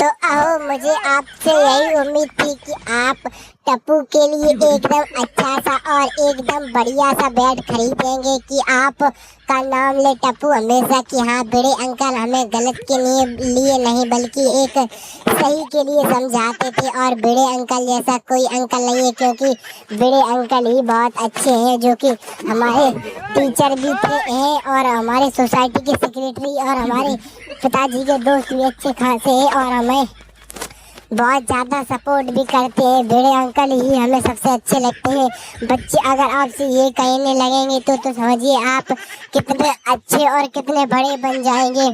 तो आओ, मुझे आपसे यही उम्मीद थी कि आप टप्पू के लिए एकदम अच्छा सा और एकदम बढ़िया सा बैट खरीदेंगे कि आप का नाम ले टप्पू हमेशा कि हाँ बड़े अंकल हमें गलत के लिए नहीं बल्कि एक सही के लिए समझाते थे और बड़े अंकल जैसा कोई अंकल नहीं है, क्योंकि बड़े अंकल ही बहुत अच्छे हैं जो कि हमारे टीचर भी थे हैं और हमारे सोसाइटी के सेक्रेटरी और हमारे पिताजी के दोस्त भी अच्छे खासे हैं और हमें बहुत ज़्यादा सपोर्ट भी करते हैं। बड़े अंकल ही हमें सबसे अच्छे लगते हैं। बच्चे अगर आपसे ये कहने लगेंगे तो समझिए आप कितने अच्छे और कितने बड़े बन जाएंगे।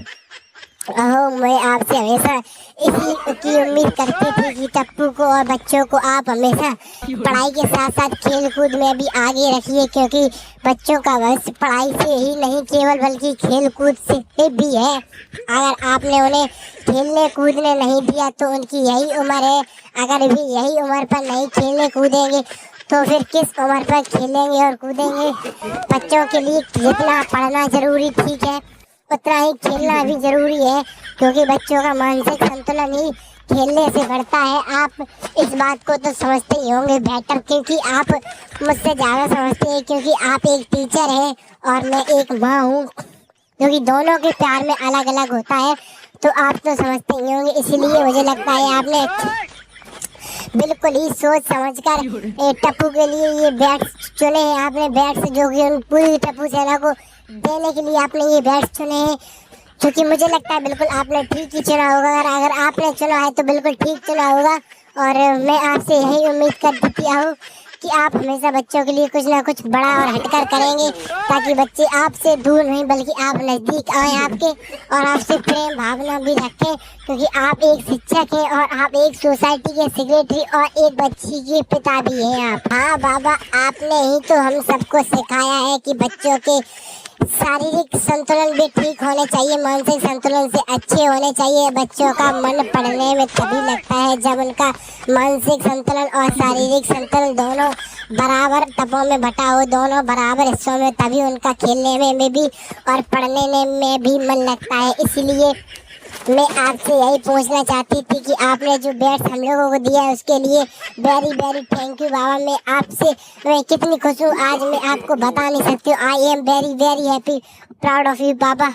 ओह, मैं आपसे हमेशा इसी की उम्मीद करती थी कि टप्पू को और बच्चों को आप हमेशा पढ़ाई के साथ साथ खेल कूद में भी आगे रखिए, क्योंकि बच्चों का भविष्य पढ़ाई से ही नहीं केवल बल्कि खेल कूद से भी है। अगर आपने उन्हें खेलने कूदने नहीं दिया तो उनकी यही उम्र है। अगर भी यही उम्र पर नहीं खेलने कूदेंगे तो फिर किस उम्र पर खेलेंगे और कूदेंगे। बच्चों के लिए जितना पढ़ना जरूरी ठीक है उतना ही खेलना भी जरूरी है, क्योंकि बच्चों का मानसिक संतुलन ही खेलने से बढ़ता है। आप इस बात को तो समझते ही होंगे बेटर, क्योंकि आप मुझसे ज़्यादा समझते हैं, क्योंकि आप एक टीचर हैं और मैं एक माँ हूँ, क्योंकि दोनों के प्यार में अलग अलग होता है। तो आप तो समझते ही होंगे, इसीलिए मुझे लगता है आपने बिल्कुल ही सोच समझकर टप्पू के लिए ये बैट्स चुने हैं। आपने बैट्स जो कि उन पूरी टप्पू सेना को देने के लिए आपने ये बैट्स चुने हैं, क्योंकि मुझे लगता है बिल्कुल आपने ठीक ही चुना होगा। अगर आपने चुना है तो बिल्कुल ठीक चुना होगा। और मैं आपसे यही उम्मीद करती हूँ कि आप हमेशा बच्चों के लिए कुछ ना कुछ बड़ा और हटकर करेंगे, ताकि बच्चे आपसे दूर नहीं बल्कि आप नज़दीक आए आपके और आपसे प्रेम भावना भी रखें, क्योंकि आप एक शिक्षक हैं और आप एक सोसाइटी के सेक्रेटरी और एक बच्ची के पिता भी हैं आप। हाँ बाबा, आपने ही तो हम सबको सिखाया है कि बच्चों के शारीरिक संतुलन भी ठीक होने चाहिए, मानसिक संतुलन से अच्छे होने चाहिए। बच्चों का मन पढ़ने में तभी लगता है जब उनका मानसिक संतुलन और शारीरिक संतुलन दोनों बराबर टबों में बटा हो, दोनों बराबर हिस्सों में, तभी उनका खेलने में भी और पढ़ने में भी मन लगता है। इसलिए मैं आपसे यही पूछना चाहती थी कि आपने जो बैट्स हम लोगों को दिया है उसके लिए वेरी वेरी थैंक यू बाबा। मैं कितनी खुश हूँ आज मैं आपको बता नहीं सकती हूँ। I am very very happy proud of you Baba.